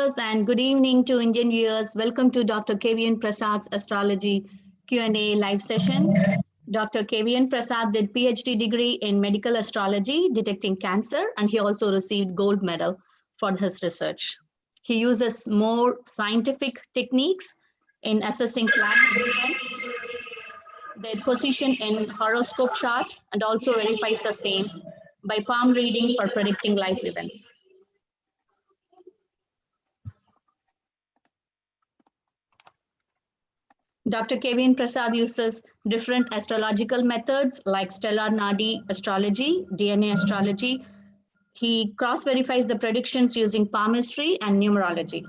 viewers, and good evening to Indian viewers. Welcome to Dr. K.V.N Prasad's Astrology Q&A live session. Dr. K.V.N Prasad did PhD degree in medical astrology, detecting cancer, and he also received gold medal for his research. He uses more scientific techniques in assessing planet strength, their position in horoscope chart, and also verifies the same by palm reading for predicting life events. Dr. K.V.N Prasad uses different astrological methods like stellar nadi astrology, DNA astrology. He cross-verifies the predictions using palmistry and numerology.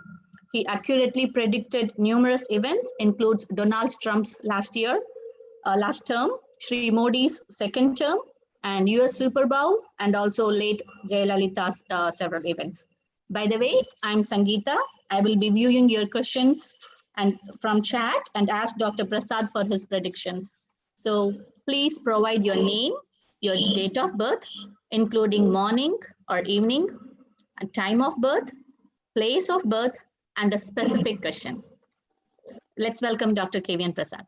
He accurately predicted numerous events, includes Donald Trump's last term, Sri Modi's second term, and US Super Bowl, and also late Jayalalitha's several events. By the way, I'm Sangeetha. I will be viewing your questions and from chat and ask Dr. Prasad for his predictions. So please provide your name, your date of birth, including morning or evening, and time of birth, place of birth, and a specific question. Let's welcome Dr. K.V.N Prasad.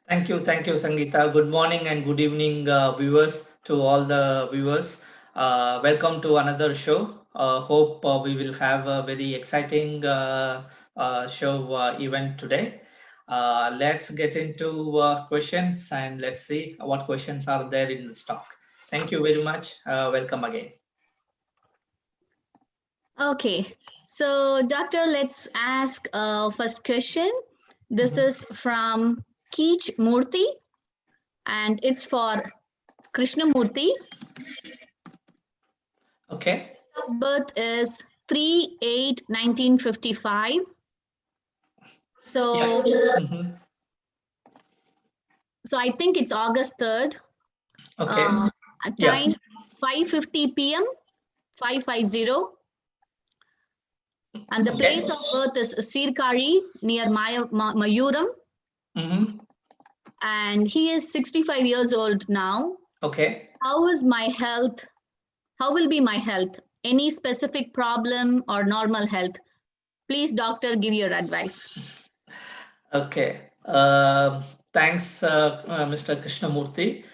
Thank you, Sangeetha. Good morning and good evening, viewers, to all the viewers. Welcome to another show. Hope we will have a very exciting show event today. Let's get into questions and let's see what questions are there in the stock. Thank you very much. Welcome again. Okay, so doctor, let's ask first question. This is from Keech Murthy, and it's for Krishnamurthy. Okay. Birth is 3/8/1955. So, so I think it's August 3rd. Okay. Time 5:50 p.m. 550. And the place of birth is Sirkari near Mayuram. And he is 65 years old now. Okay. How is my health? How will be my health? Any specific problem or normal health? Please, doctor, give your advice. Okay. Thanks, Mr. Krishnamurthy.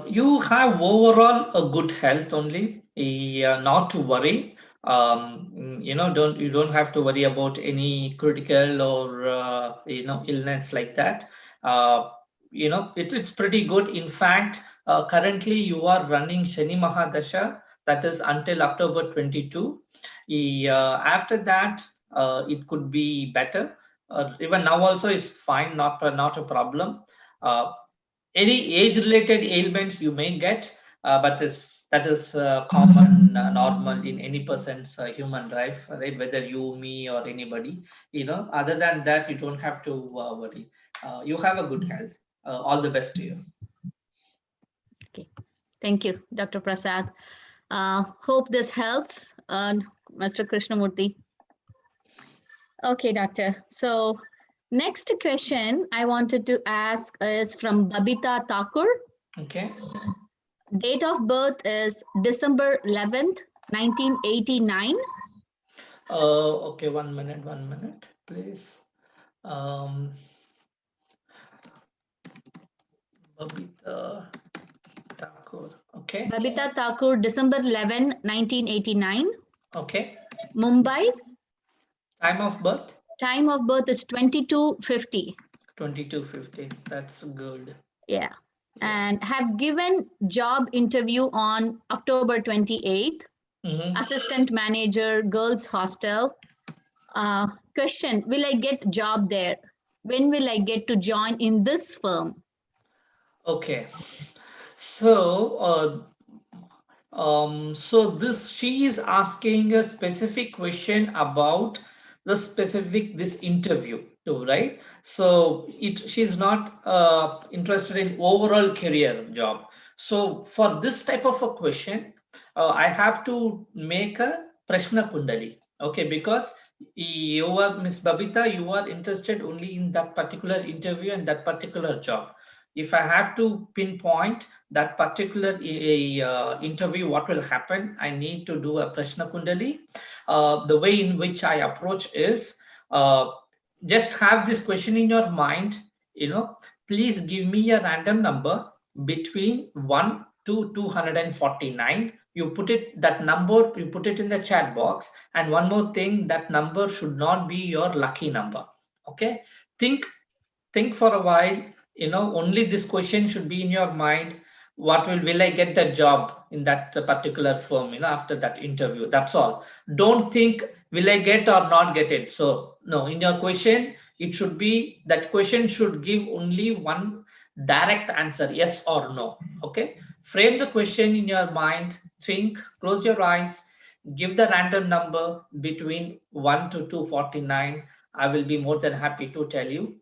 You have overall a good health only. Not to worry. You don't have to worry about any critical or illness like that. It's pretty good. In fact, currently you are running Shani Mahadasha, that is until October 22. After that, it could be better. Even now also is fine, not a problem. Any age-related ailments you may get, but that is common, normal in any person's human life, right? Whether you, me, or anybody. Other than that, you don't have to worry. You have a good health. All the best to you. Okay, thank you, Dr. Prasad. Hope this helps, Mr. Krishnamurthy. Okay, doctor. So next question I wanted to ask is from Babita Thakur. Okay. Date of birth is December 11th, 1989. Okay, one minute, please. Babita Thakur. Okay. Babita Thakur, December 11, 1989. Okay. Mumbai. Time of birth? Time of birth is 22:50. 22:50. That's good. Yeah. And have given job interview on October 28th. Assistant manager, girls hostel. Question, will I get job there? When will I get to join in this firm? Okay. So, she is asking a specific question about the specific this interview too, right? So she's not interested in overall career job. So for this type of a question, I have to make a Prashna Kundali, okay? Because you are Miss Babita, you are interested only in that particular interview and that particular job. if I have to pinpoint that particular interview, what will happen, I need to do a Prashna Kundali. The way in which I approach is, just have this question in your mind, please give me a random number between 1 to 249. You put that number, you put it in the chat box. And one more thing, that number should not be your lucky number. Okay, think for a while. Only this question should be in your mind. What will I get the job in that particular firm, after that interview? That's all. Don't think, will I get or not get it? So no, in your question, it should be, that question should give only one direct answer, yes or no. Okay, frame the question in your mind, think, close your eyes, give the random number between 1 to 249. I will be more than happy to tell you.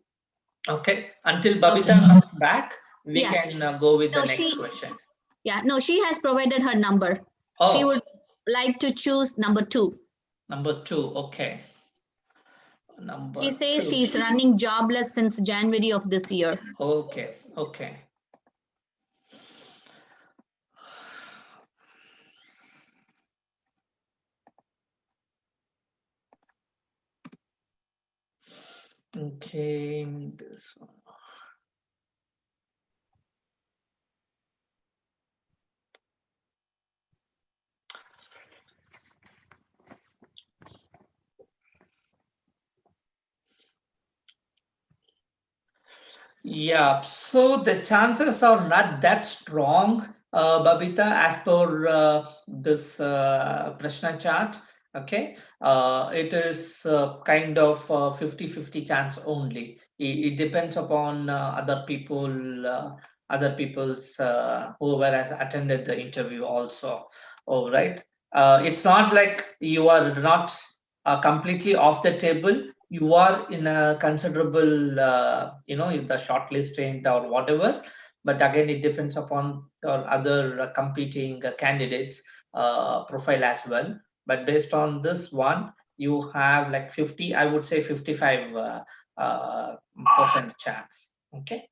Okay, until Babita comes back, we can go with the next question. Yeah, no, she has provided her number. She would like to choose number 2. Number 2, okay. She says she's running jobless since January of this year. Okay. Okay, this one. Yeah, so the chances are not that strong, Babita, as per this Prashna chart. Okay, it is kind of 50-50 chance only. It depends upon other people's whoever has attended the interview also. All right, it's not like you are not completely off the table. You are in a considerable, in the shortlisting or whatever. But again, it depends upon your other competing candidates profile as well. But based on this one, you have like 50, I would say 55 percent chance. Okay.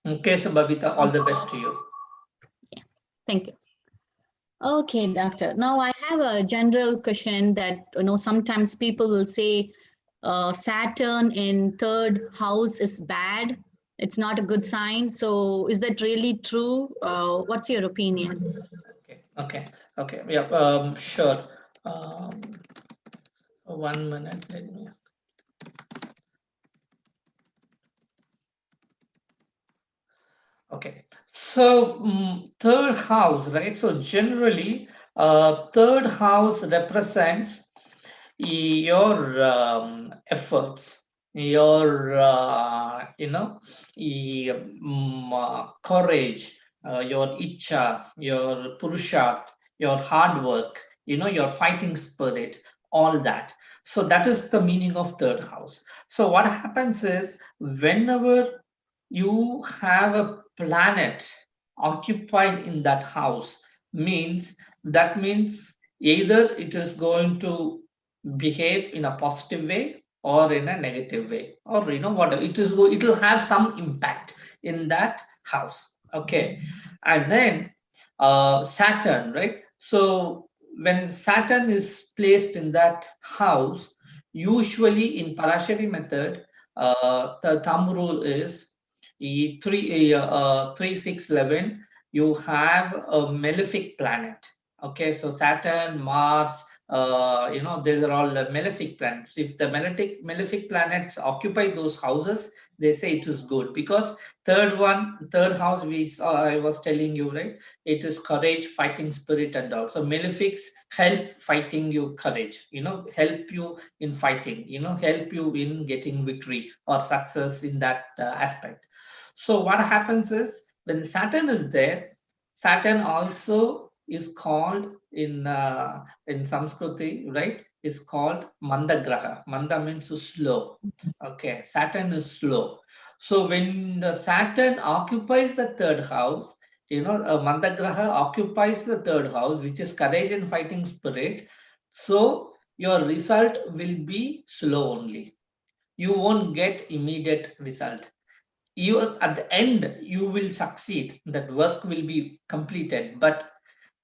Okay, so Babita, all the best to you. Yeah, thank you. Okay, doctor. Now I have a general question that, sometimes people will say Saturn in 3rd house is bad. It's not a good sign. So is that really true? What's your opinion? Okay. Yeah, sure. 1 minute, let me. Okay, so 3rd house, right? So generally, 3rd house represents your efforts, your courage, your icha, your purusharth, your hard work, your fighting spirit, all that. So that is the meaning of 3rd house. So what happens is, whenever you have a planet occupied in that house, means either it is going to behave in a positive way or in a negative way, or whatever it is, it will have some impact in that house. Okay, and then Saturn, right? So when Saturn is placed in that house, usually in Parashari method, the thumb rule is 3 6 11. You have a malefic planet. Okay, so Saturn, Mars, these are all malefic planets. If the malefic planets occupy those houses, they say it is good, because third house, I was telling you, right? It is courage, fighting spirit, and all. So malefics help fighting you courage, help you in fighting, help you in getting victory or success in that aspect. So what happens is, when Saturn is there, Saturn also is called in Sanskriti, right? Is called Mandagraha. Manda means slow. Okay, Saturn is slow. So when the Saturn occupies the 3rd house, Mandagraha occupies the 3rd house, which is courage and fighting spirit. So your result will be slow only. You won't get immediate result. you at the end you will succeed, that work will be completed, but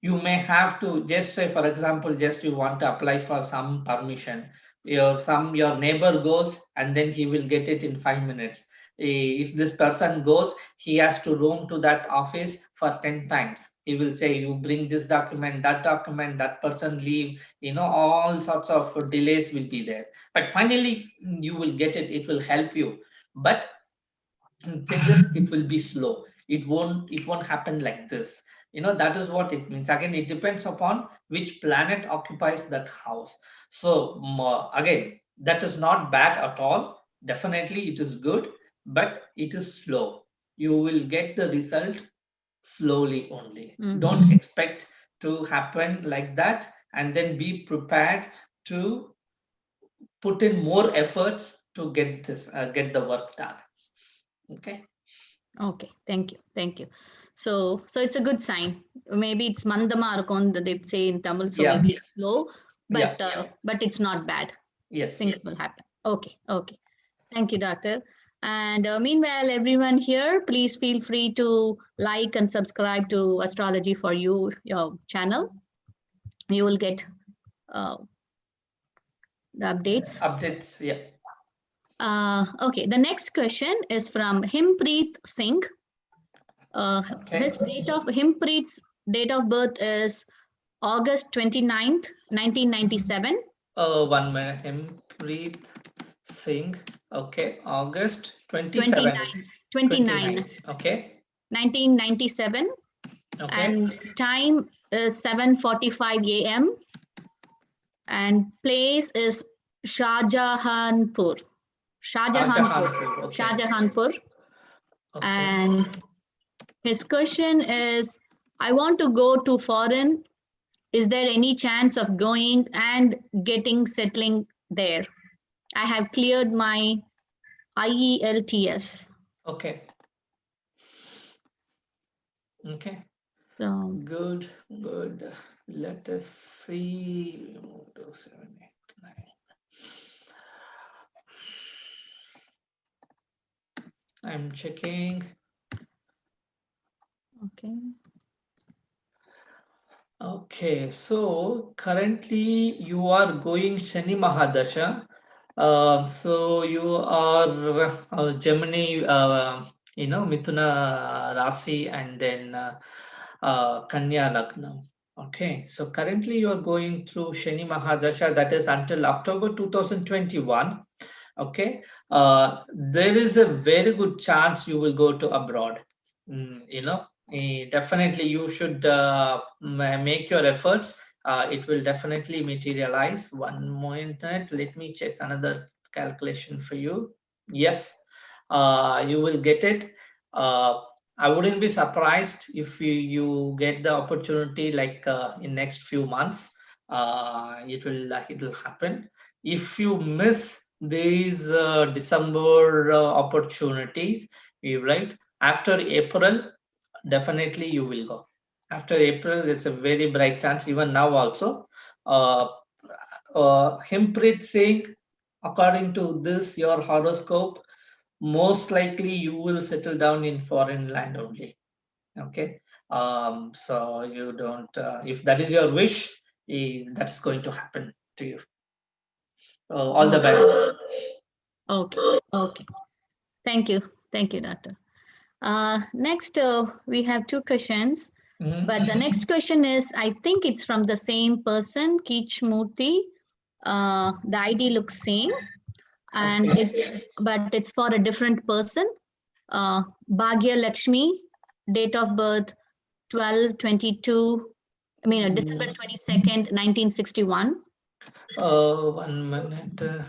you may have to just say, for example, just you want to apply for some permission, your neighbor goes and then he will get it in 5 minutes. If this person goes, he has to roam to that office for 10 times. He will say, you bring this document, that person leave, all sorts of delays will be there, but finally you will get it, it will help you. But thing is, it will be slow, it won't happen like this. That is what it means. Again, it depends upon which planet occupies that house. So again, that is not bad at all, definitely it is good, but it is slow. You will get the result slowly only. Don't expect to happen like that, and then be prepared to put in more efforts to get the work done. Okay. Okay, thank you. So it's a good sign. Maybe it's mandama இருக்கும் that they say in Tamil, so Yeah. maybe it's slow, Yeah. but it's not bad. Yes. Things will happen. Okay, okay. Thank you, doctor. And meanwhile, everyone here, please feel free to like and subscribe to Astrology for You, your channel. You will get the updates. Updates. Yeah. Okay, the next question is from Himpreet Singh. Okay. Himpreet's date of birth is August 29th, 1997. 1 minute. Himpreet Singh. Okay. August 27. 29, Okay. 1997. Okay. And time is 7:45 a.m. and place is Shahjahanpur. Okay. Shahjahanpur. Okay. And his question is, I want to go to foreign. Is there any chance of going and settling there? I have cleared my IELTS. Okay. Okay. So, Good. Good. Let us see. Move to 7, 8, 9. I'm checking. okay. Okay, so currently you are going Shani Mahadasha. So you are Gemini, Mithuna Rasi, and then Kanya Lagna. Okay, so currently you are going through Shani Mahadasha, that is until October 2021. Okay, there is a very good chance you will go to abroad. Definitely you should make your efforts. It will definitely materialize. 1 minute, let me check another calculation for you. Yes, you will get it. uh, I wouldn't be surprised if you get the opportunity like in next few months. It will happen. If you miss these December opportunities, right after April, definitely you will go. After April, there's a very bright chance. Even now also, uh, Himpreet Singh, according to this your horoscope, most likely you will settle down in foreign land only. Okay. So you don't, if that is your wish, that's going to happen to you. All the best. Okay. Okay. Thank you. Thank you, doctor. Next, we have two questions. But the next question is, I think it's from the same person, Keech Murthy. The ID looks same, and it's for a different person. Bhagya Lakshmi, date of birth 12/22. December 22nd, 1961. 1 minute.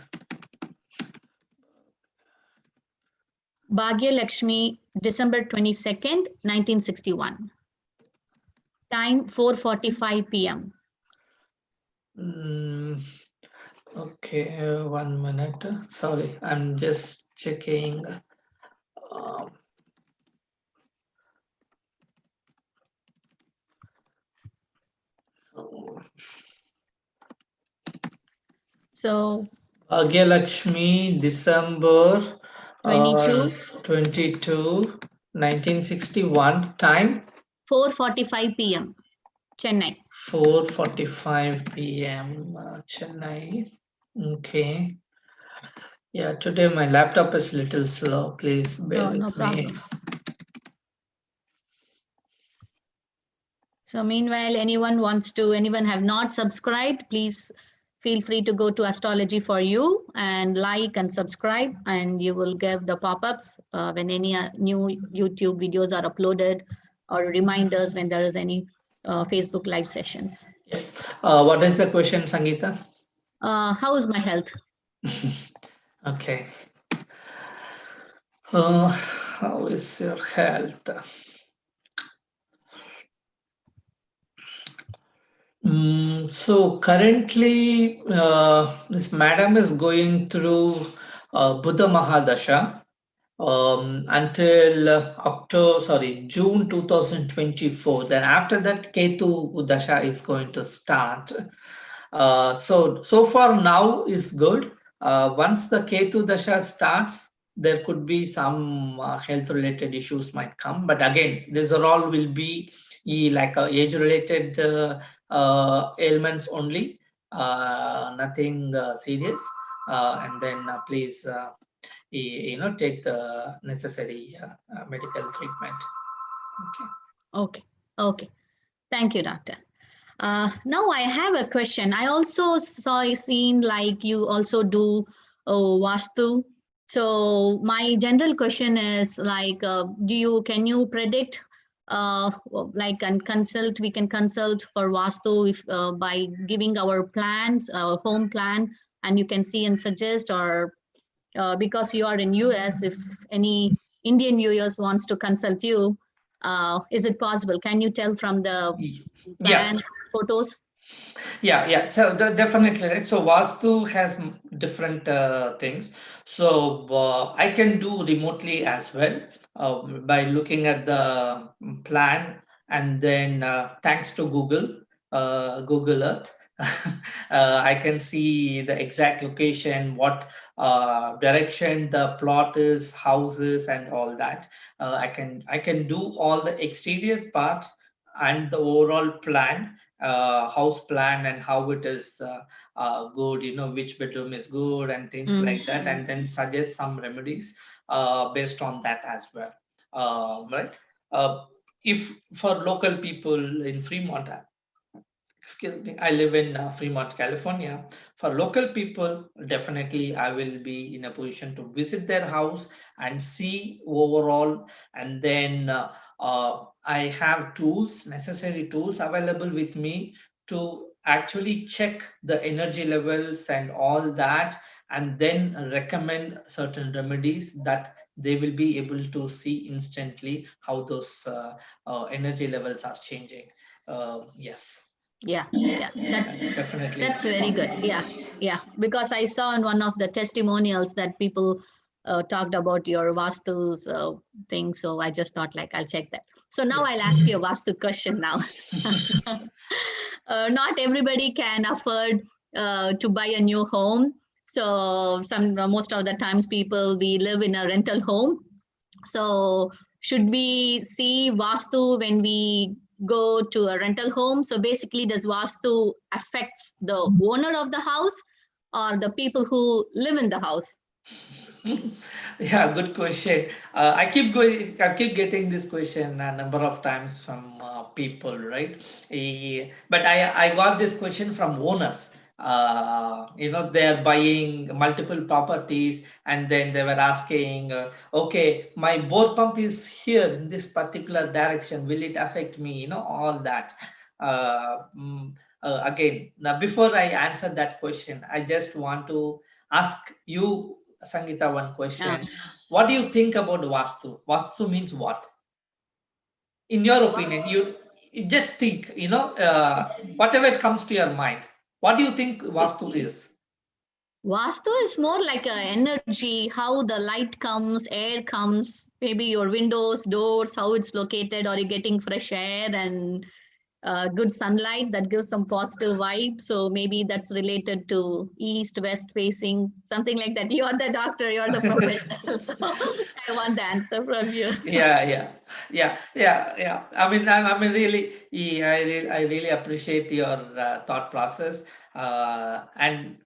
Bhagya Lakshmi, December 22nd, 1961. Time 4:45 p.m. Okay, 1 minute. Sorry, I'm just checking. Um, So Bhagya Lakshmi, December 22. 22, 1961. Time? 4:45 p.m. Chennai. 4:45 p.m. Chennai. Okay. Yeah, today my laptop is little slow. Please bear No with me. problem. So meanwhile, anyone have not subscribed, please feel free to go to Astrology for You and like and subscribe, and you will get the pop-ups when any new YouTube videos are uploaded, or reminders when there is any Facebook live sessions. Yeah. What is the question, Sangeetha? How is my health? Okay. How is your health? So currently, this madam is going through Buddha Mahadasha until June 2024. Then after that, Ketu Dasha is going to start. So far now is good. Once the Ketu Dasha starts, there could be some health related issues might come. But again, these are all will be like age related ailments only, nothing serious. And then please, take the necessary medical treatment. Okay. Thank you, doctor. Now I have a question. I also seen like you also do Vastu. So my general question is like, can you predict, like, and consult, we can consult for Vastu if by giving our plans, home plan, and you can see and suggest, or because you are in US, if any Indian viewers wants to consult you, is it possible? Can you tell from the Yeah. plans, photos? Yeah. So definitely, right? So Vastu has different things. So I can do remotely as well by looking at the plan, and then thanks to Google Earth, I can see the exact location, what direction the plot is, houses, and all that. I can do all the exterior part and the overall plan, house plan, and how it is good, which bedroom is good and things like that, and then suggest some remedies based on that as well. Right. If for local people in Fremont, excuse me, I live in Fremont, California. For local people, definitely I will be in a position to visit their house and see overall. And then I have tools, necessary tools available with me to actually check the energy levels and all that, and then recommend certain remedies that they will be able to see instantly how those energy levels are changing. Yes. Yeah, that's Definitely very good. possible. Yeah, because I saw in one of the testimonials that people talked about your Vastu's thing, so I just thought like I'll check that. So now I'll ask you a Vastu question now. Not everybody can afford to buy a new home. So most of the times people, we live in a rental home. So should we see Vastu when we go to a rental home? So basically, does Vastu affects the owner of the house or the people who live in the house? Yeah, good question. I keep getting this question a number of times from people, right? But I got this question from owners. They're buying multiple properties, and then they were asking, okay, my bore pump is here in this particular direction. Will it affect me? All that. Uh, mm, Again, now before I answer that question, I just want to ask you, Sangeetha, one question. What do you think about Vastu? Vastu means what? In your opinion, you just think, whatever it comes to your mind. What do you think Vastu is? Vastu is more like a energy, how the light comes, air comes, maybe your windows, doors, how it's located, or you getting fresh air, and good sunlight that gives some positive vibe. So maybe that's related to east, west facing, something like that. You're the doctor, you're the professional. So I want the answer from you. Yeah. I mean, really, I really appreciate your thought process, and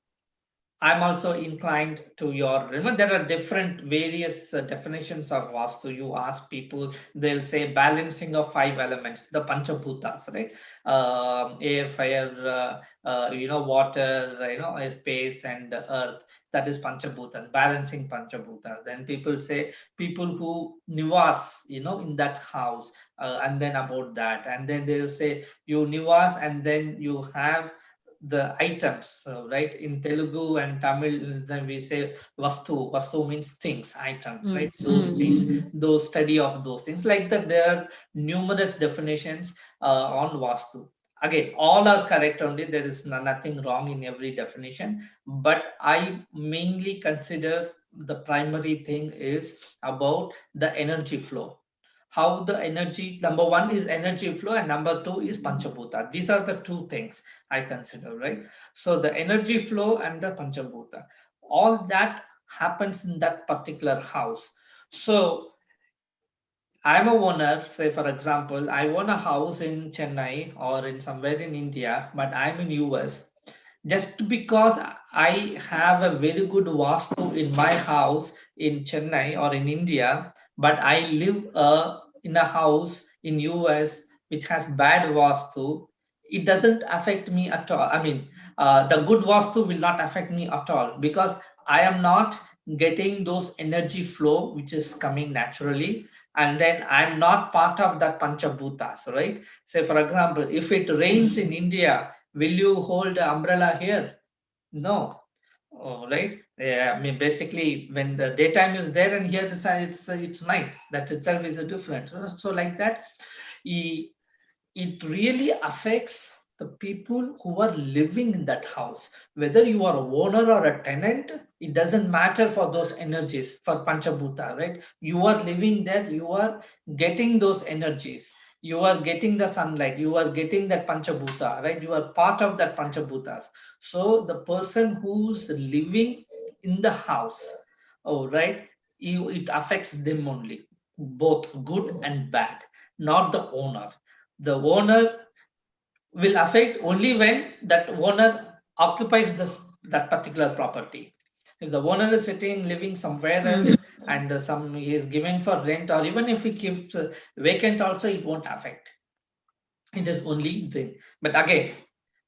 I'm also inclined to your. Remember, there are different various definitions of Vastu. You ask people, they'll say balancing of five elements, the Panchabhutas, right? Air, fire, water, space and earth. That is Panchabhutas, balancing Panchabhutas. Then people say people who nivas, in that house, and then about that, and then they'll say you nivas, and then you have the items, right? In Telugu and Tamil, then we say vastu. Vastu means things, items, right? Those things, those study of those things. Like that, there are numerous definitions on vastu. Again, all are correct only. There is nothing wrong in every definition. But I mainly consider the primary thing is about the energy flow. How the energy, number one is energy flow, and number two is Panchabhuta. These are the two things I consider, right? So the energy flow and the Panchabhuta, all that happens in that particular house. So I'm a owner, say for example, I own a house in Chennai or in somewhere in India, but I'm in US. Just because I have a very good vastu in my house in Chennai or in India, but I live in a house in US which has bad vastu, it doesn't affect me at all. I mean, the good vastu will not affect me at all because I am not getting those energy flow which is coming naturally, and then I'm not part of that panchabhutas, right? Say for example, if it rains in India, will you hold an umbrella here? No. Oh, right. Yeah, I mean, basically, when the daytime is there and here it's night, that itself is a different. So like that, it really affects the people who are living in that house. Whether you are a owner or a tenant, it doesn't matter for those energies, for Panchabhuta, right? You are living there, you are getting those energies. You are getting the sunlight, you are getting that Panchabhuta, right? You are part of that Panchabhutas. So the person who's living in the house, oh, right, it affects them only, both good and bad, not the owner. The owner will affect only when that owner occupies that particular property. If the owner is sitting living somewhere else and some he is giving for rent, or even if he keeps vacant also, it won't affect. It is only thing. But again,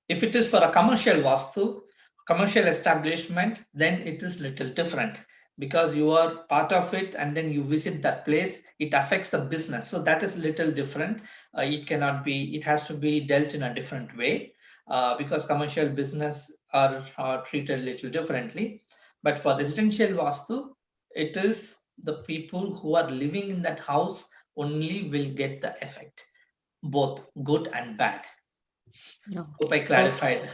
if it is for a commercial vastu, commercial establishment, then it is little different because you are part of it and then you visit that place. It affects the business, so that is little different. It cannot be. It has to be dealt in a different way because commercial business are treated little differently. But for residential vastu, it is the people who are living in that house only will get the effect, both good and bad. No. Hope I Okay. clarified.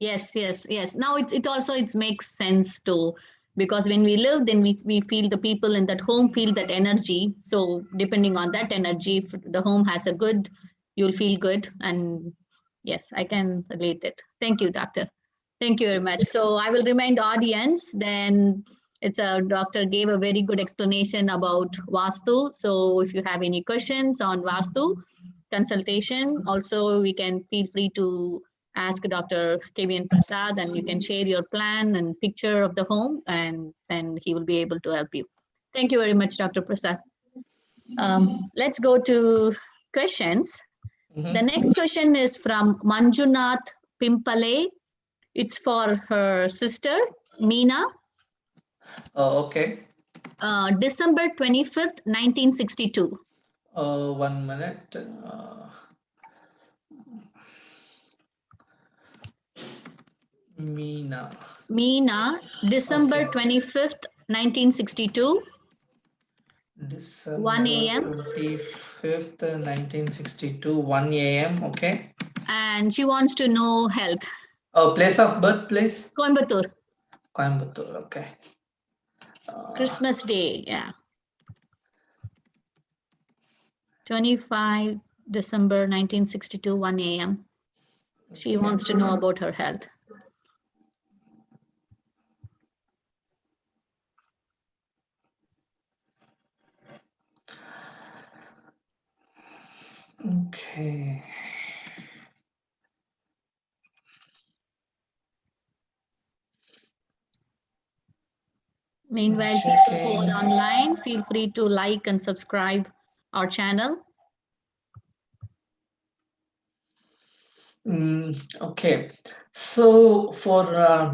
Yes. Now it also it makes sense to, because when we live, then we feel the people in that home feel that energy. So depending on that energy, if the home has a good, you'll feel good. And yes, I can relate it. Thank you, doctor. Thank you very much. So I will remind the audience. Then it's a doctor gave a very good explanation about Vastu. So if you have any questions on Vastu consultation, also we can feel free to ask Dr. K.V.N Prasad, and you can share your plan and picture of the home, and then he will be able to help you. Thank you very much, Dr. Prasad. Let's go to questions. The next question is from Manjunath Pimpale. It's for her sister, Meena. Okay. December 25th, 1962. 1 minute. Meena. Meena, December Okay. 25th, 1962, 1 December a.m. 25th, 1962, 1 a.m. Okay. And she wants to know health. Oh, place of birth, place? Coimbatore. Coimbatore. Okay. Christmas Day, yeah. 25 December 1962, 1 a.m. She wants to know about her health. Okay. Meanwhile, people who are online, feel free to like and subscribe our channel. Okay. So for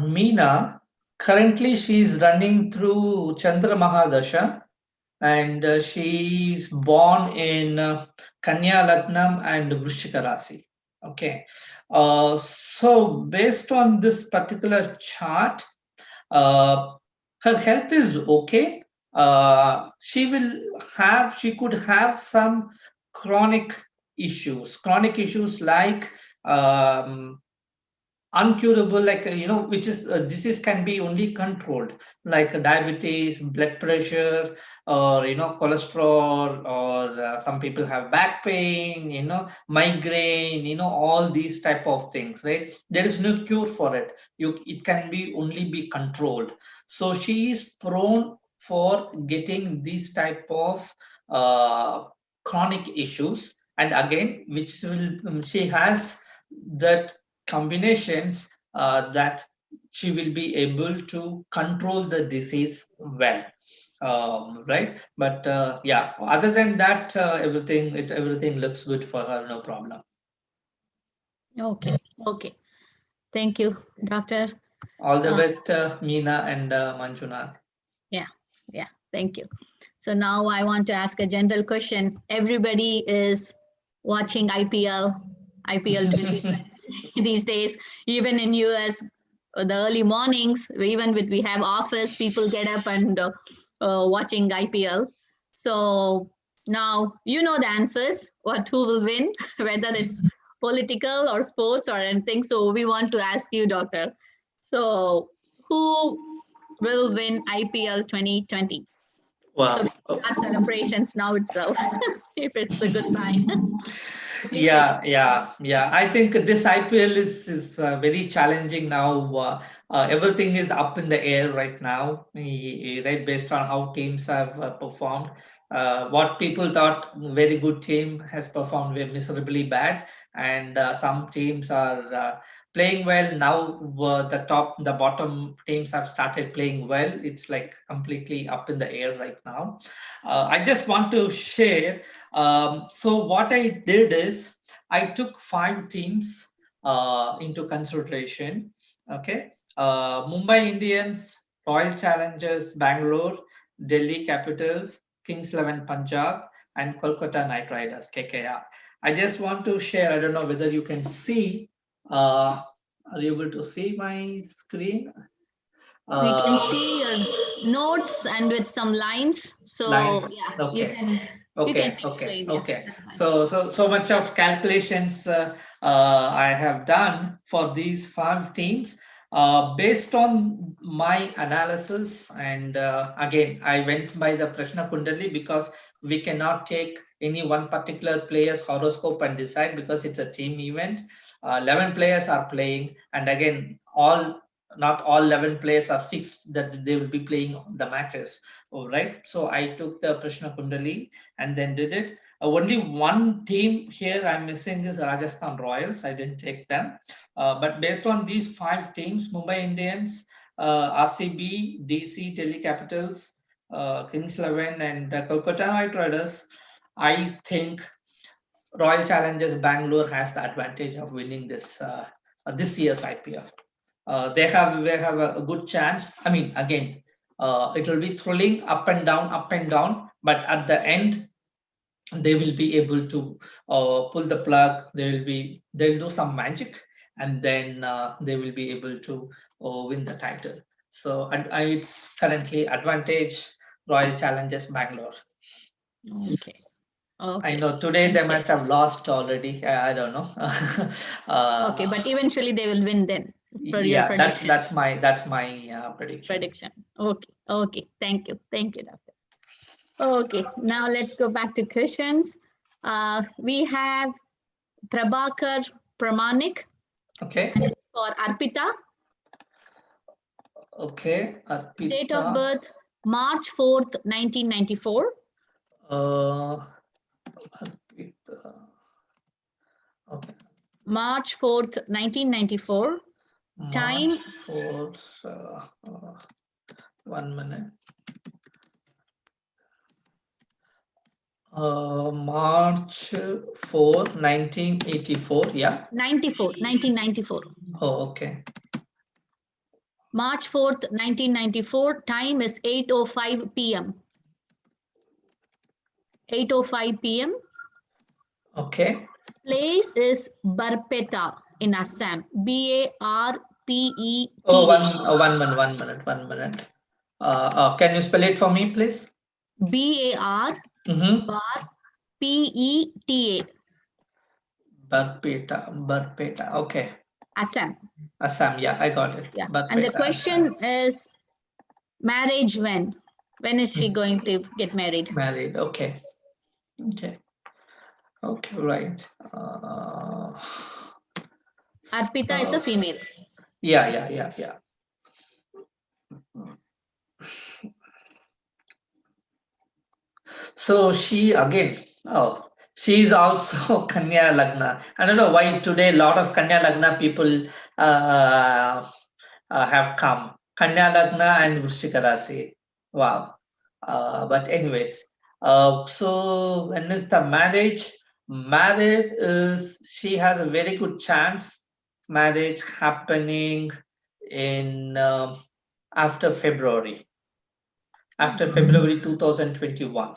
Meena, currently she's running through Chandra Mahadasha, and she's born in Kanya Lagnam and Vrishchika Rasi. Okay. So based on this particular chart, uh, her health is okay. She could have some chronic chronic issues like um, uncurable, like which is disease can be only controlled, like diabetes, blood pressure, or cholesterol, or some people have back pain, migraine, all these type of things, right? There is no cure for it. It can be only be controlled. So she is prone for getting these type of uh, chronic issues, and again, which will she has that combinations that she will be able to control the disease well, right? But yeah, other than that, everything looks good for her, no problem. Okay, okay. Thank you, doctor. All the best, Meena and Manjunath. Yeah, yeah, thank you. So now I want to ask a general question. Everybody is watching IPL, IPL 2020 these days, even in US, the early mornings, even with we have office, people get up and watching IPL. So now you know the answers, who will win, whether it's political or sports or anything. So we want to ask you, doctor. So who will win IPL 2020? So we Wow. can start celebrations now itself, if it's a good sign. Please Yeah. I think this IPL is very challenging now. Everything is up in the air right now, right? Based on how teams have performed. What people thought very good team has performed miserably bad, and some teams are playing well now. The bottom teams have started playing well. It's like completely up in the air right now. I just want to share. So what I did is I took 5 teams into consideration. Okay, Mumbai Indians, Royal Challengers Bangalore, Delhi Capitals, Kings 11 Punjab, and Kolkata Knight Riders (KKR). I just want to share. I don't know whether you can see. Are you able to see my screen? We can Uh, see your notes and with some lines. So Lines. yeah, Okay. you can Okay, okay, explain. Yeah, okay. that's fine. So much of calculations I have done for these 5 teams based on my analysis, and again I went by the Prashna Kundali because we cannot take any one particular player's horoscope and decide, because it's a team event. 11 players are playing, and again, all not all 11 players are fixed that they will be playing the matches. All right. So I took the Prashna Kundali and then did it. Only one team here I'm missing is Rajasthan Royals. I didn't take them. But based on these 5 teams, Mumbai Indians, RCB, DC, Delhi Capitals, Kings 11, and Kolkata Knight Riders, I think Royal Challengers Bangalore has the advantage of winning this year's IPL. They have a good chance. I mean, again, it will be thrilling, up and down. But at the end, they will be able to pull the plug. They'll do some magic, and then they will be able to win the title. So it's currently advantage Royal Challengers Bangalore. Okay. I Okay. know today they Okay. must have lost already. I don't know. Okay, uh, but eventually they will win then, for your yeah, that's prediction. that's my that's my prediction. Prediction. Okay. Okay. Thank you. Thank you, doctor. Okay. Now let's go back to questions. We have Prabhakar Pramanik. Okay. And it's for Arpita. Okay. Arpita. Date of birth, March 4th, 1994. Arpita. Okay. March 4th, 1994. Time. March 4th. 1 minute. March 4, 1984. Yeah. 1994. Oh, okay. March 4th, 1994. Time is 8:05 p.m. 8:05 p.m. Okay. Place is Barpeta in Assam. Barpeta. Oh, 1 minute. Can you spell it for me, please? Bar Peta. Barpeta. Okay. Assam. Assam. Yeah, I got it. Yeah. Barpeta, And the question Assam. is marriage when? When is she going to get married? Married. Okay. Right. Arpita is a female. Yeah. So she's also Kanya Lagna. I don't know why today a lot of Kanya Lagna people have come. Kanya Lagna and Vrishchika Rasi. Wow. But anyways, so when is the marriage? Marriage is, she has a very good chance. Marriage happening in after February. After February 2021.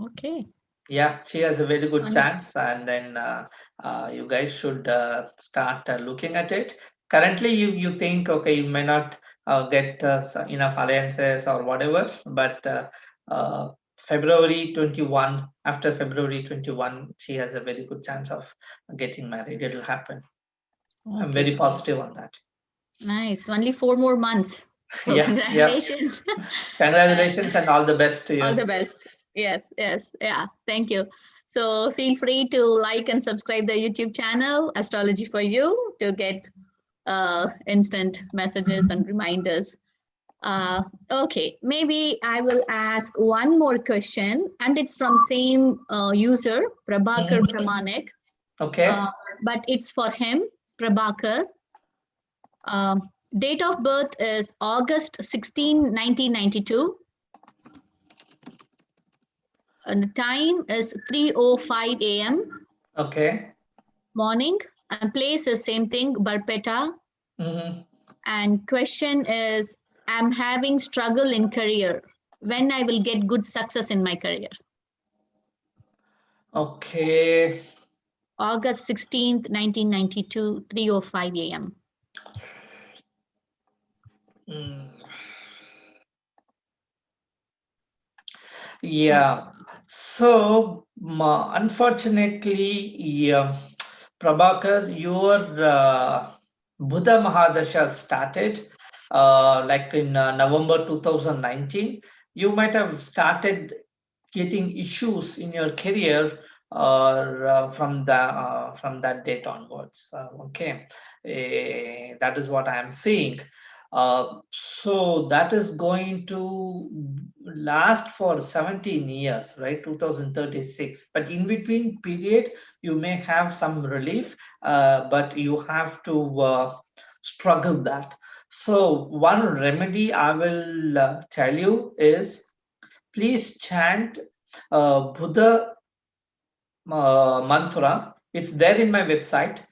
Okay. Yeah, she has a very good chance, and then you guys should start looking at it. Currently, you think, okay, you may not get enough alliances or whatever, but February 21, after February 21, she has a very good chance of getting married. It'll happen. Okay. I'm very positive on that. Nice. Only 4 more months. So yeah, congratulations. Yeah. Congratulations and all the best to you. All the best. Yes. Yeah. Thank you. So feel free to like and subscribe the YouTube channel, Astrology for You, to get instant messages and reminders. Okay, maybe I will ask one more question, and it's from same user, Prabhakar Pramanik. Okay. But it's for him, Prabhakar. Date of birth is August 16, 1992. And the time is 3:05 a.m. Okay. Morning. And place is same thing, Barpeta. And question is, I'm having struggle in career. When I will get good success in my career? Okay. August 16th, 1992, 3:05 a.m. Yeah. So, unfortunately, Prabhakar, your Buddha Mahadasha started like in November 2019. You might have started getting issues in your career or from that date onwards. Okay, that is what I am seeing. So that is going to last for 17 years, right? 2036. But in between period, you may have some relief, but you have to struggle that. So one remedy I will tell you is, please chant Buddha mantra. It's there in my website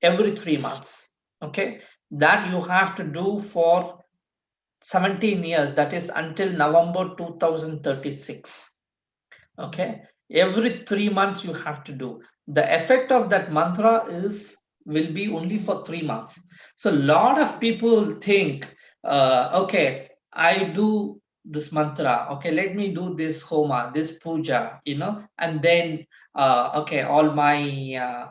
every 3 months. Okay, that you have to do for 17 years, that is until November 2036. Okay, every 3 months you have to do. The effect of that mantra will be only for 3 months. So a lot of people think, okay, I do this mantra, okay, let me do this homa, this puja, and then okay, all my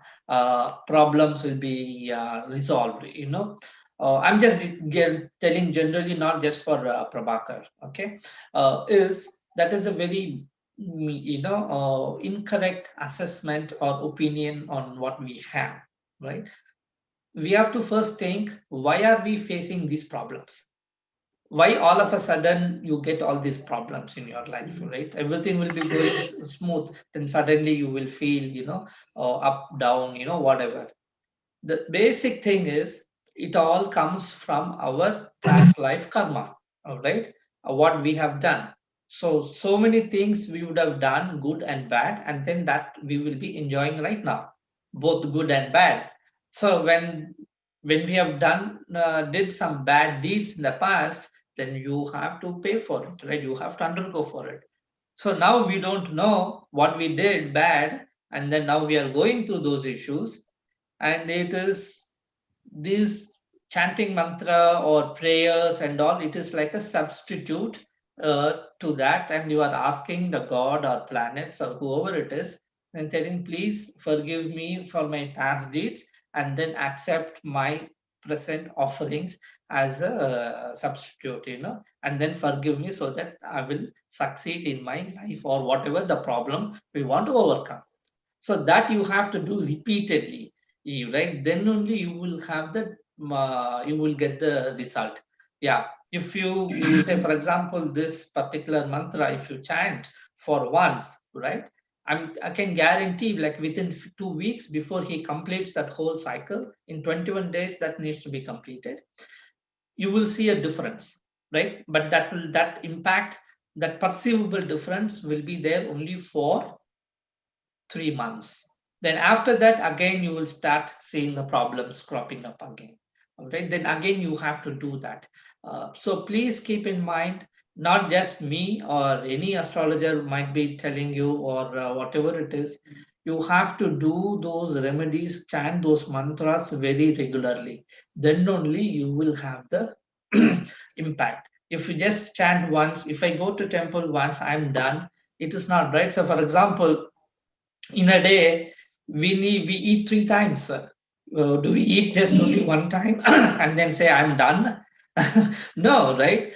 problems will be resolved. I'm just telling generally, not just for Prabhakar. Okay, that is a very incorrect assessment or opinion on what we have, right? We have to first think, why are we facing these problems? Why all of a sudden you get all these problems in your life, right? Everything will be going smooth, then suddenly you will feel, up, down, whatever. The basic thing is, it all comes from our past life karma, all right? What we have done. So many things we would have done, good and bad, and then that we will be enjoying right now, both good and bad. So when we have did some bad deeds in the past, then you have to pay for it, right? You have to undergo for it. So now we don't know what we did bad, and then now we are going through those issues, and it is this chanting mantra or prayers and all, it is like a substitute to that, and you are asking the god or planets or whoever it is and telling, please forgive me for my past deeds, and then accept my present offerings as a substitute, and then forgive me so that I will succeed in my life or whatever the problem we want to overcome. So that you have to do repeatedly, right? Then only you will have the you will get the result. Yeah, if you say, for example, this particular mantra, if you chant for once, right? I can guarantee, like within 2 weeks, before he completes that whole cycle in 21 days that needs to be completed, you will see a difference, right? But that impact, that perceivable difference will be there only for 3 months. Then after that, again, you will start seeing the problems cropping up again. All right. Then again, you have to do that. So please keep in mind, not just me or any astrologer might be telling you, or whatever it is, you have to do those remedies, chant those mantras very regularly. Then only you will have the impact. If you just chant once, if I go to temple once, I'm done. It is not right. So, for example, in a day we eat 3 times. Do we eat just only one time and then say I'm done? No, right?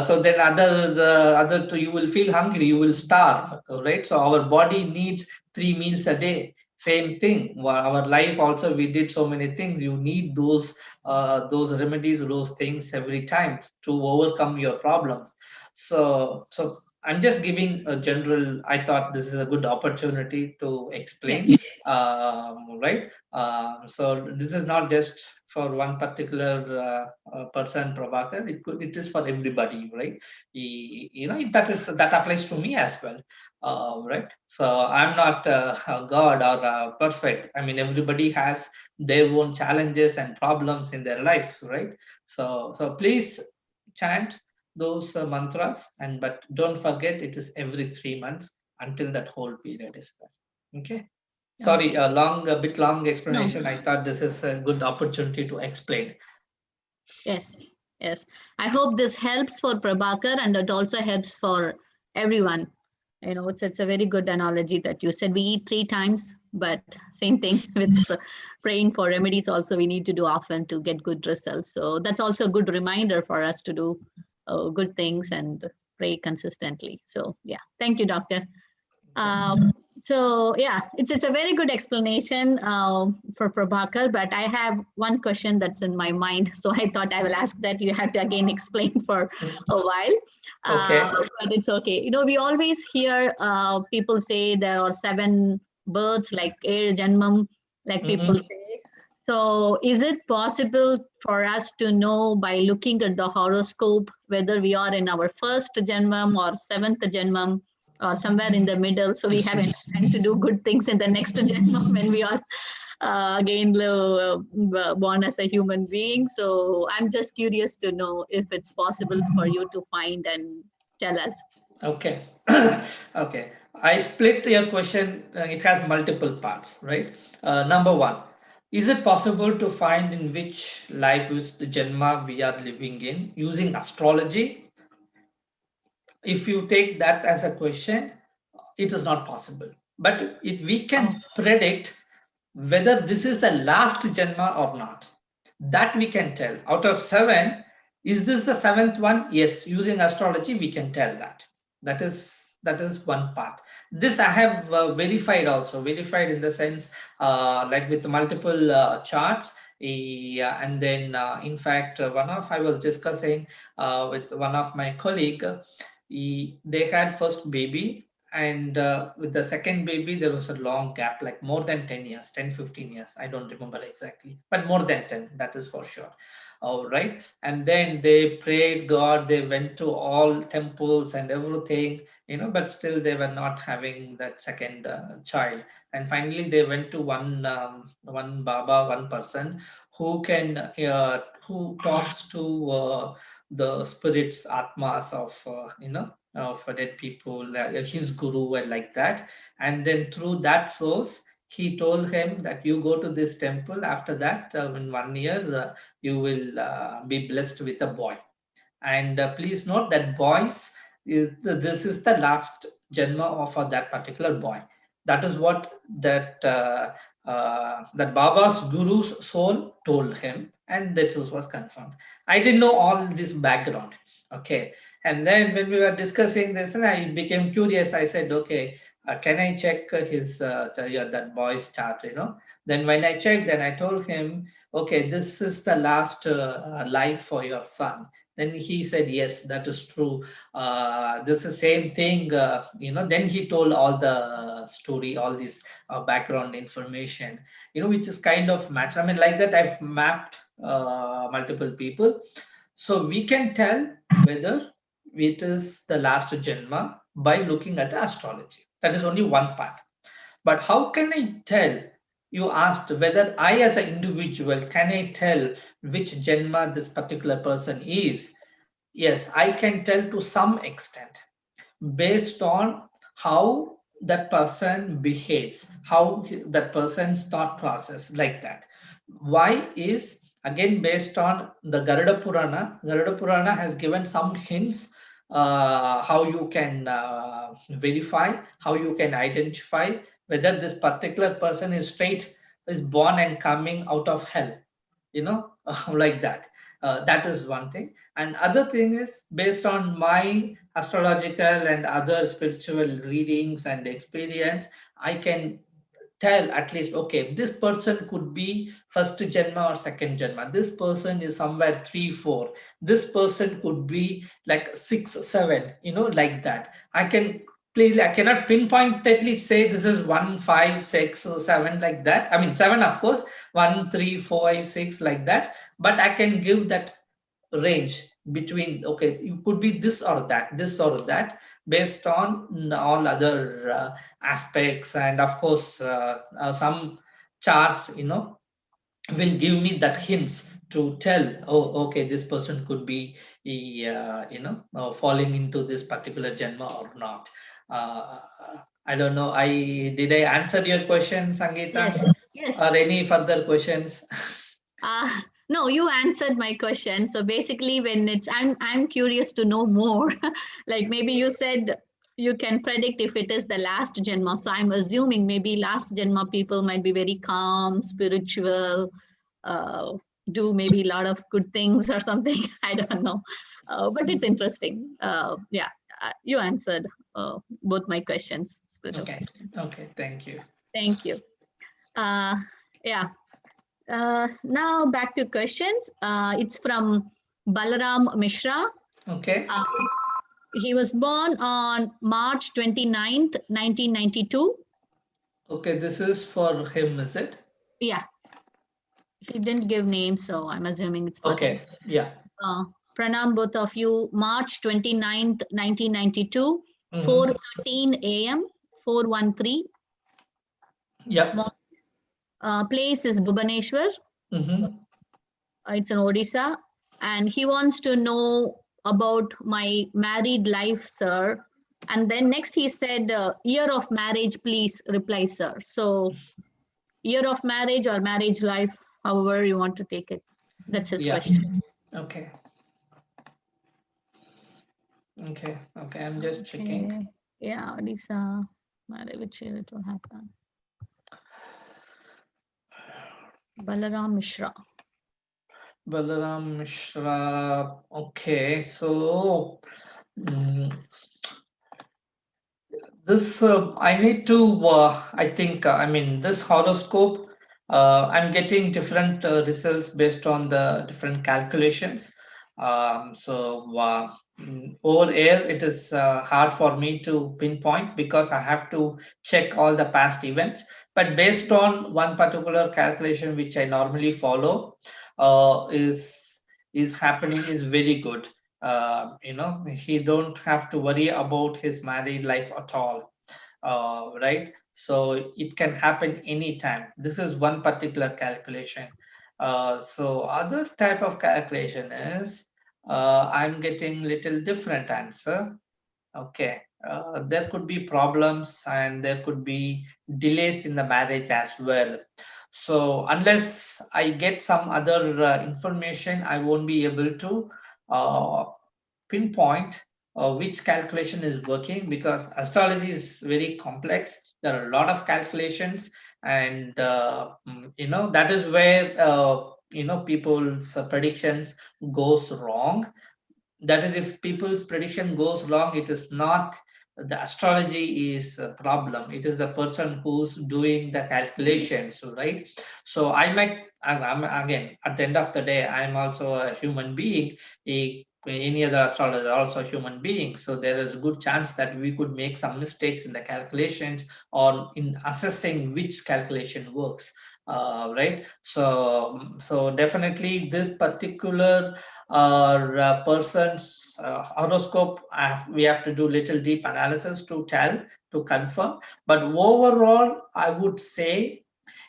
So then other two, you will feel hungry, you will starve, right? So our body needs 3 meals a day. Same thing. Our life also, we did so many things. You need those remedies, those things every time to overcome your problems. So I'm just giving a general. I thought this is a good opportunity to explain, Yes. right? So this is not just for one particular person, Prabhakar. It is for everybody, right? That applies to me as well, right? So I'm not a god or perfect. I mean, everybody has their own challenges and problems in their lives, right? So please chant those mantras, and but don't forget, it is every 3 months until that whole period is there. Okay. Sorry, Okay. a bit long No. explanation. I thought this is a good opportunity to explain. Yes. Yes. I hope this helps for Prabhakar and it also helps for everyone. It's a very good analogy that you said. We eat 3 times, but same thing with praying for remedies. Also, we need to do often to get good results. So that's also a good reminder for us to do good things and pray consistently. So yeah, thank you, doctor. So yeah, it's a very good explanation for Prabhakar, but I have one question that's in my mind. So I thought I will ask that. You have to again explain for a while, Okay. but it's okay. We always hear people say there are 7 births, like air janmam, like people Mm-hmm. say. So is it possible for us to know by looking at the horoscope whether we are in our first janmam or seventh janmam, or somewhere in the middle, so we have enough time to do good things in the next janma when we are again born as a human being? So I'm just curious to know if it's possible for you to find and tell us. Okay. Okay. I split your question. It has multiple parts, right? Number one, is it possible to find in which life is the Janma we are living in using astrology? If you take that as a question, it is not possible. But we Oh, can predict whether this is the last Janma or not. That we can tell. Out of 7, is this the 7th one? Yes, using astrology, we can tell that. That is That is one part. This I have verified also, verified in the sense like with multiple charts. Yeah, and then in fact, I was discussing with one of my colleague. They had first baby, and with the second baby there was a long gap, like more than 10 years, 10, 15 years. I don't remember exactly, but more than 10, that is for sure. All right. And then they prayed God, they went to all temples and everything, but still they were not having that second child. And finally they went to one Baba, one person who can who talks to the spirits, atmas of of dead people, his guru and like that. And then through that source, he told him that you go to this temple. After that, in 1 year, you will be blessed with a boy. And please note that boys this is the last janma of that particular boy. That is what that Baba's guru's soul told him, and that was confirmed. I didn't know all this background. Okay, and then when we were discussing this, then I became curious. I said, okay, can I check his yeah, that boy's chart? Then when I checked, then I told him, okay, this is the last life for your son. Then he said, yes, that is true. This is the same thing. Then he told all the story, all this background information, which is kind of match. I mean, like that, I've mapped multiple people. So we can tell whether it is the last Janma by looking at the astrology. That is only one part. But how can I tell? You asked whether I, as an individual, can I tell which Janma this particular person is? Yes, I can tell to some extent based on how that person behaves, how that person's thought process, like that. Why is again based on the Garuda Purana. Garuda Purana has given some hints how you can verify, how you can identify whether this particular person is born and coming out of hell, like that. That is one thing. And other thing is based on my astrological and other spiritual readings and experience, I can tell at least, okay, this person could be first janma or second janma. This person is somewhere 3, 4. This person could be like 6, 7, like that. I can clearly, I cannot pinpointedly say this is 1, 5, 6, or 7, like that. I mean, 7, of course, 1, 3, 4, 5, 6, like that. But I can give that range between, okay, you could be this or that, based on all other aspects. And of course some charts will give me that hints to tell, oh, okay, this person could be falling into this particular janma or not. uh, I don't know, I answer your question, Sangeetha, Yes, yes. or any further questions? Uh, no, you answered my question. So basically, when I'm curious to know more. Like maybe you said you can predict if it is the last Janma. So I'm assuming maybe last Janma people might be very calm, spiritual, uh, do maybe a lot of good things or something. I don't know. But it's interesting. Yeah, you answered both my questions, Spuru. Okay, thank you. Thank you. Uh, yeah. Now back to questions. It's from Balaram Mishra. Okay. He was born on March 29th, 1992. Okay, this is for him, is it? Yeah, he didn't give names, so I'm assuming it's for Okay, him. yeah. Pranam, both of you. March 29th, 1992, 4:13 a.m., 413. Yeah. Place is Bhubaneswar. It's in Odisha. And he wants to know about my married life, sir. And then next he said, year of marriage, please reply, sir. So year of marriage or marriage life, however you want to take it. That's his question. Okay. Okay. Okay. I'm just checking. Yeah, Odisha, which year it will happen. Balaram Mishra. Balaram Mishra. Okay. So This I need to. I think. I mean, this horoscope. I'm getting different results based on the different calculations. Over air, it is hard for me to pinpoint because I have to check all the past events. But based on one particular calculation which I normally follow, is happening is very good. He don't have to worry about his married life at all, right? So it can happen anytime. This is one particular calculation. So other type of calculation is I'm getting little different answer. Okay. There could be problems and there could be delays in the marriage as well. So unless I get some other information, I won't be able to uh, pinpoint which calculation is working, because astrology is very complex. There are a lot of calculations, and that is where people's predictions goes wrong. That is, if people's prediction goes wrong, it is not the astrology is a problem, it is the person who's doing the calculations, right? So I might, I'm again, at the end of the day, I'm also a human being. Any other astrologer are also a human being, so there is a good chance that we could make some mistakes in the calculations or in assessing which calculation works, right? So definitely this particular person's horoscope, we have to do little deep analysis to tell, to confirm. But overall, I would say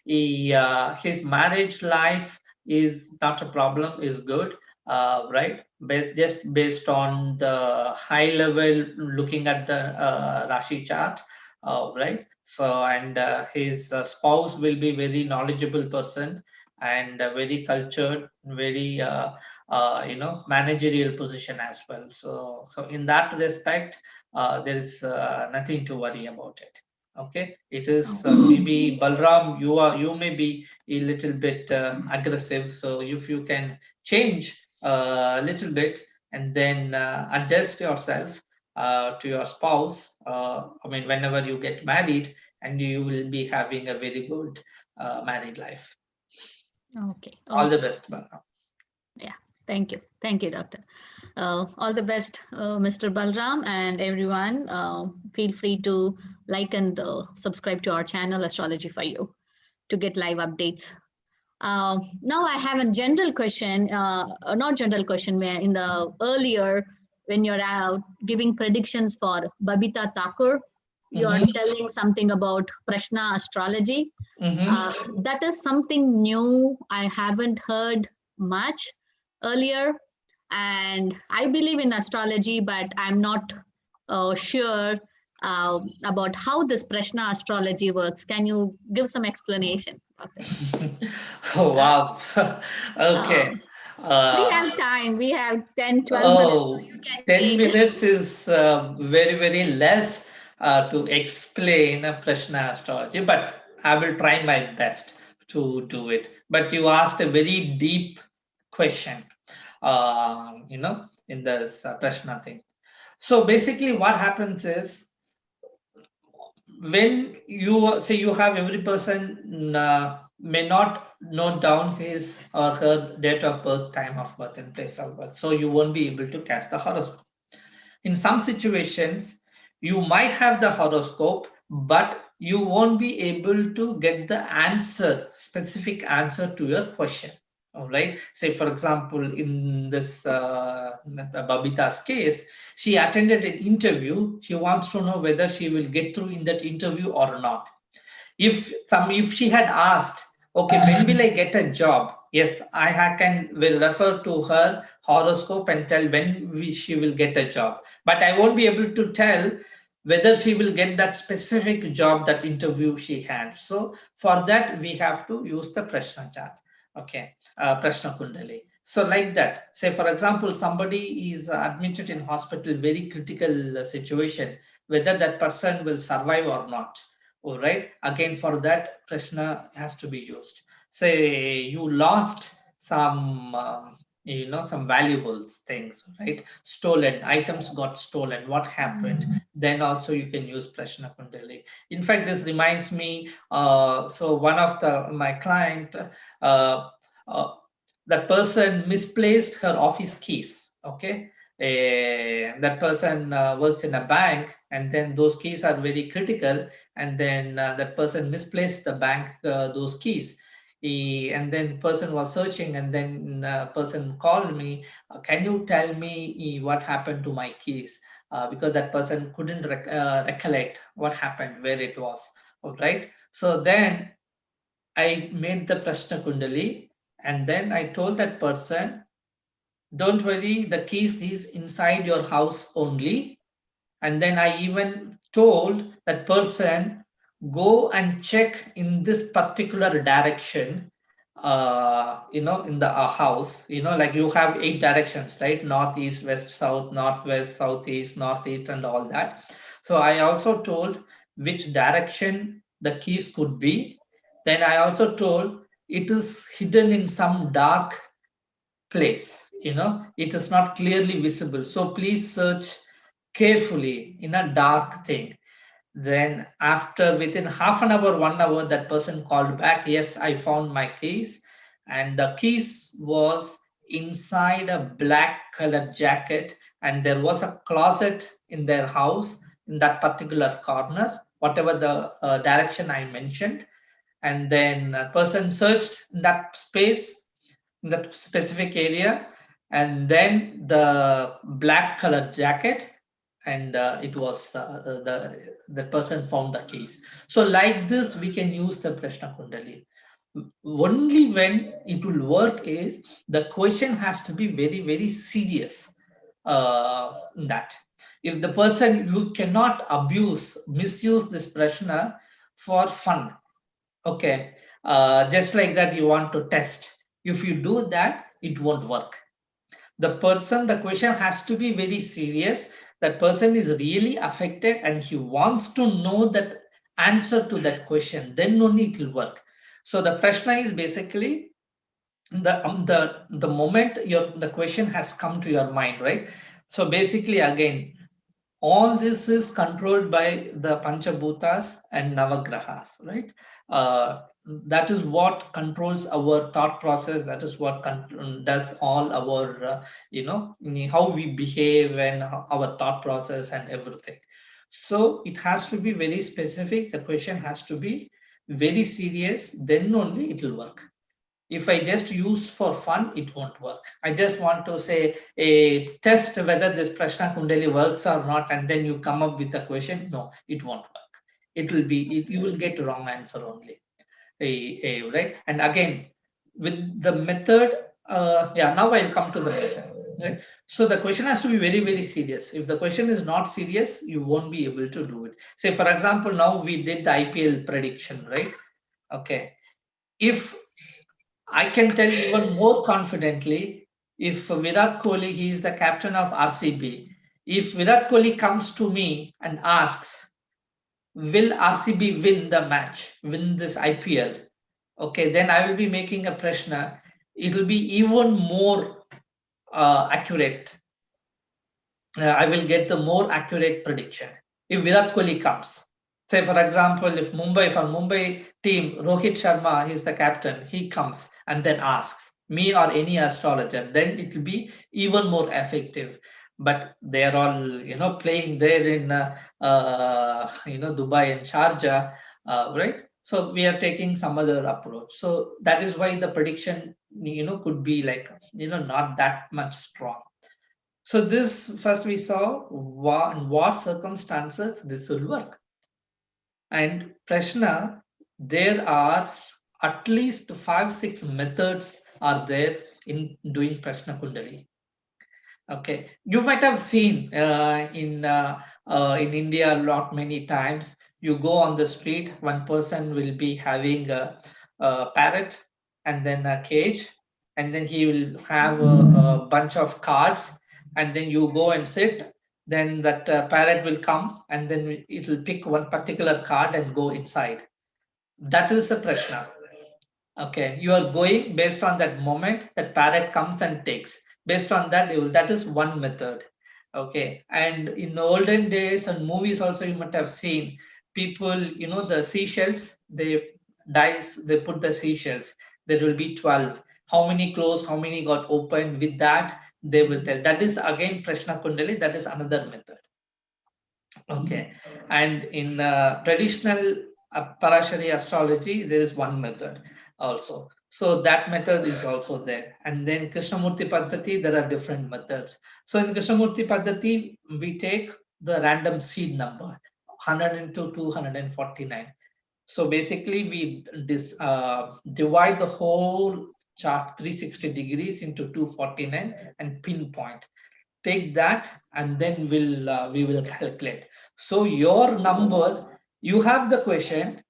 his marriage life is not a problem, is good, right? Just based on the high level, looking at the Rashi chart, right? So, and his spouse will be very knowledgeable person and very cultured, very managerial position as well. So in that respect, there is nothing to worry about it. Okay, it is maybe Balram, you may be a little bit aggressive, so if you can change a little bit and then adjust yourself to your spouse, I mean, whenever you get married, and you will be having a very good married life. Okay. All the Okay. best, Balram. Yeah. Thank you. Thank you, doctor. All the best, Mr. Balram, and everyone. Feel free to like and subscribe to our channel, Astrology for You, to get live updates. Now I have a general question, not general question, where in the earlier, when you're out giving predictions for Babita Thakur, you're Mm-hmm. telling something about Prashna astrology. Mm-hmm. That is something new. I haven't heard much earlier, and I believe in astrology, but I'm not sure about how this Prashna astrology works. Can you give some explanation, Doctor? Oh, Uh, wow. uh, Okay. we Uh, have time. We have 10, 12 minutes. oh, You can 10 take. minutes is very, very less to explain a Prashna astrology, but I will try my best to do it. But you asked a very deep question, in this Prashna thing. So basically, what happens is, when you say, you have every person may not note down his or her date of birth, time of birth, and place of birth, so you won't be able to cast the horoscope. In some situations, you might have the horoscope, but you won't be able to get the answer, specific answer to your question. All right. Say, for example, in this Babita's case, she attended an interview. She wants to know whether she will get through in that interview or not. If she had asked, okay, when will I get a job, yes, can will refer to her horoscope and tell when she will get a job, but I won't be able to tell whether she will get that specific job, that interview she had. So for that, we have to use the Prashna chart. Okay, Prashna Kundali. So like that, say for example, somebody is admitted in hospital, very critical situation, whether that person will survive or not. All right. Again, for that, Prashna has to be used. Say you lost some some valuable things, right? Stolen items got stolen. What happened? Then also you can use Prashna Kundali. In fact, this reminds me. So one of my client, uh, uh, that person misplaced her office keys. Okay, that person works in a bank, and then those keys are very critical, and then that person misplaced the bank those keys. And then person was searching, and then person called me, can you tell me what happened to my keys, because that person couldn't recollect what happened, where it was. All right, so then I made the Prashna Kundali, and then I told that person, don't worry, the keys is inside your house only. And then I even told that person, go and check in this particular direction, in the house, like you have 8 directions, right? North, east, west, south, northwest, southeast, northeast, and all that. So I also told which direction the keys could be. Then I also told it is hidden in some dark place, it is not clearly visible, so please search carefully in a dark thing. Then after within half an hour, 1 hour, that person called back, yes, I found my keys, and the keys was inside a black colored jacket, and there was a closet in their house in that particular corner, whatever the direction I mentioned. And then a person searched in that space, in that specific area, and then the black colored jacket, and it was the person found the keys. So like this we can use the Prashna Kundali. Only when it will work is the question has to be very very serious, in that if the person, you cannot misuse this Prashna for fun. Okay, just like that, you want to test. If you do that, it won't work. The question has to be very serious. That person is really affected and he wants to know that answer to that question. Then only it will work. So the prashna is basically the moment the question has come to your mind, right? So basically, again, all this is controlled by the Panchabhutas and Navagrahas, right? That is what controls our thought process. That is what does all our, how we behave and our thought process and everything. So it has to be very specific. The question has to be very serious. Then only it will work. If I just use for fun, it won't work. I just want to say a test whether this Prashna Kundali works or not, and then you come up with a question. No, it won't work. You will get wrong answer only. Right? And again, with the method, yeah, now I'll come to the method. Right? So the question has to be very, very serious. If the question is not serious, you won't be able to do it. Say, for example, now we did the IPL prediction, right? Okay. If I can tell even more confidently, if Virat Kohli, he is the captain of RCB. If Virat Kohli comes to me and asks, will RCB win the match, win this IPL? Okay, then I will be making a prashna. It will be even more accurate. I will get the more accurate prediction. If Virat Kohli comes, say for example, if for Mumbai team, Rohit Sharma, he's the captain, he comes and then asks me or any astrologer, then it will be even more effective. But they are all, playing there in, Dubai and Sharjah, right? So we are taking some other approach. So that is why the prediction, could be like, not that much strong. So this first we saw in what circumstances this will work. And Prashna, there are at least 5-6 methods are there in doing Prashna Kundali. Okay, you might have seen in India a lot many times. You go on the street, one person will be having a parrot and then a cage, and then he will have a bunch of cards, and then you go and sit. Then that parrot will come, and then it will pick one particular card and go inside. That is the prashna. Okay, you are going based on that moment that parrot comes and takes. Based on that, that is one method. Okay, and in olden days and movies also you might have seen people, the seashells, they put the seashells. There will be 12. How many closed, how many got open? With that, they will tell. That is again Prashna Kundali. That is another method. Okay, and in traditional Parashari astrology, there is one method also. So that method is also there. And then Krishnamurti Paddhati, there are different methods. So in Krishnamurti Paddhati, we take the random seed number 102 to 149. So basically, we divide the whole chart 360 degrees into 249 and pinpoint. Take that, and then we will calculate. So your number, you have the question,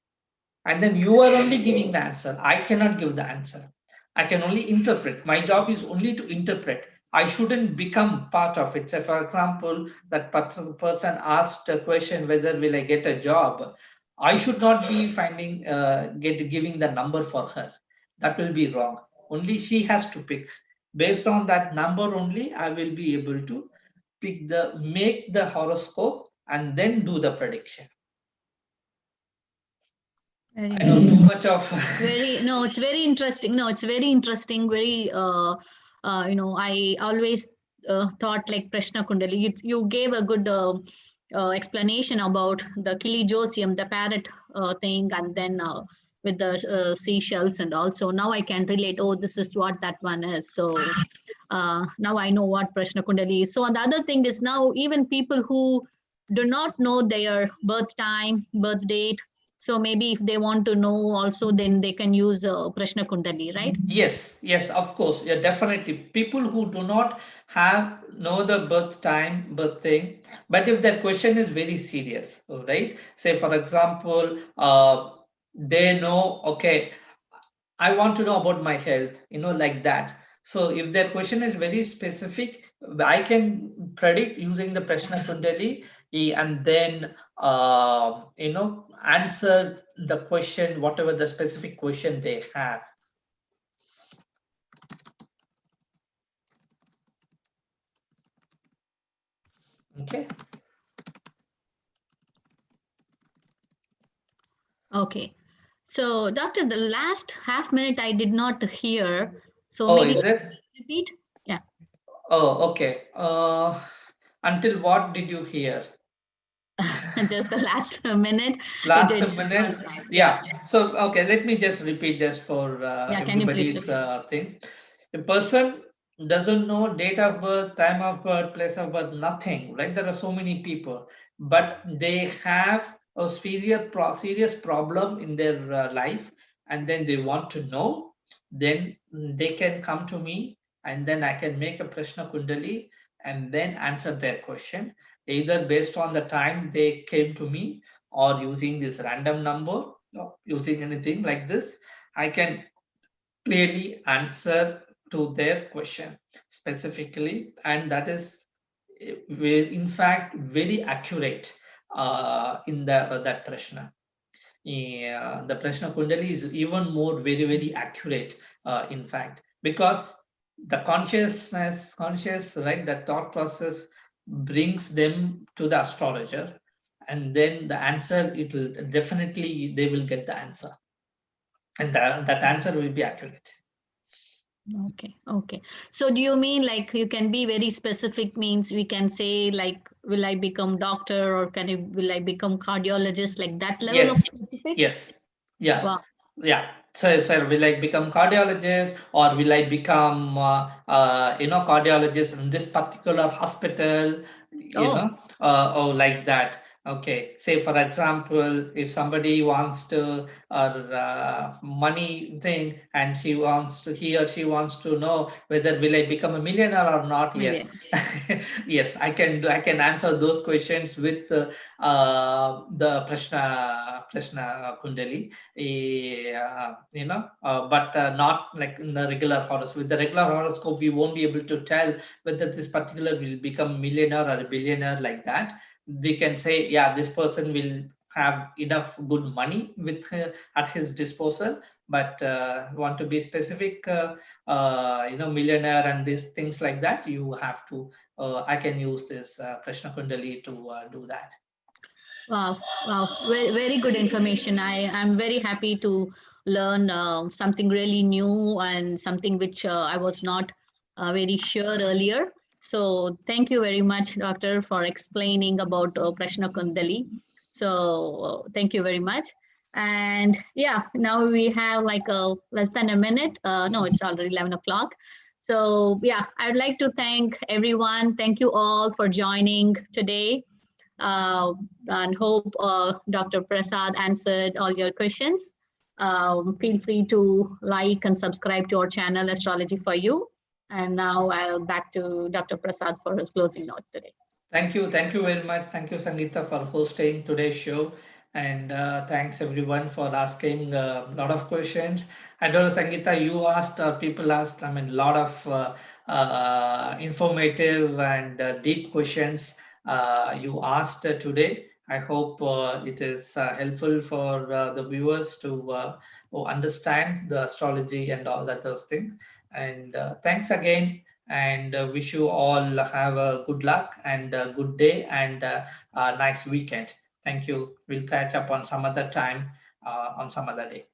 and then you are only giving the answer. I cannot give the answer. I can only interpret. My job is only to interpret. I shouldn't become part of it. So for example, that person asked a question, whether will I get a job, I should not be finding giving the number for her. That will be wrong. Only she has to pick. Based on that number only, I will be able to make the horoscope and then do the prediction. Very I know nice. too much of Very, no, it's very interesting. No, it's very interesting. Very, I always thought like Prashna Kundali. You gave a good explanation about the Kili Josium, the parrot thing, and then with the seashells and also now I can relate. Oh, this is what that one is. So now I know what Prashna Kundali is. So and the other thing is now even people who do not know their birth time, birth date, so maybe if they want to know also, then they can use Prashna Kundali, right? Yes, of course. Yeah, definitely. People who do not have know the birth time, birth thing, but if that question is very serious, right? Say for example, they know, okay, I want to know about my health, like that. So if that question is very specific, I can predict using the Prashna Kundali, and then answer the question, whatever the specific question they have. Okay. Okay. So, doctor, the last half minute I did not hear. So Oh, maybe is it? repeat. Yeah. Oh, okay. Until what did you hear? Just the last minute. It Last just minute? got back. Yeah. Yeah. So, okay, let me just repeat this for Yeah. Can you please everybody's repeat? thing. A person doesn't know date of birth, time of birth, place of birth, nothing, right? There are so many people, but they have a serious problem in their life, and then they want to know. Then they can come to me, and then I can make a Prashna Kundali and then answer their question, either based on the time they came to me or using this random number, or using anything like this. I can clearly answer to their question specifically, and that is in fact very accurate in that prashna. Yeah, the prashna kundali is even more very accurate, in fact, because the conscious, right, the thought process brings them to the astrologer, and then the answer, it will definitely, they will get the answer, and that answer will be accurate. Okay. Okay. So do you mean like you can be very specific, means we can say like, will I become doctor or will I become cardiologist, like that level of Yes, specific? yes, yeah, Wow. yeah. So if I will I become cardiologist, or will I become cardiologist in this particular hospital, Oh, or like that. Okay, say for example, if somebody wants to money thing, and he or she wants to know whether will I become a millionaire or not. Yes, million. yes, I can answer those questions with the Prashna Kundali, but not like in the regular horoscope. With the regular horoscope, we won't be able to tell whether this particular will become millionaire or a billionaire, like that. We can say, yeah, this person will have enough good money with at his disposal, but want to be specific, millionaire and these things like that, you have to. I can use this Prashna Kundali to do that. Wow, wow, very, very good information. I'm very happy to learn something really new and something which I was not very sure earlier. So thank you very much, Doctor, for explaining about Prashna Kundali. So thank you very much. And yeah, now we have like less than a minute. No, it's already 11 o'clock. So yeah, I'd like to thank everyone. Thank you all for joining today, uh, and hope Dr. Prasad answered all your questions. Feel free to like and subscribe to our channel, Astrology for You. And now I'll back to Dr. Prasad for his closing note today. Thank you very much. Thank you, Sangeetha, for hosting today's show. And thanks everyone for asking a lot of questions. I don't know, Sangeetha, you asked, people asked, I mean, a lot of informative and deep questions you asked today. I hope it is helpful for the viewers to who understand the astrology and all that those things. And thanks again, and wish you all have a good luck and a good day and a nice weekend. Thank you. We'll catch up on some other time, on some other day.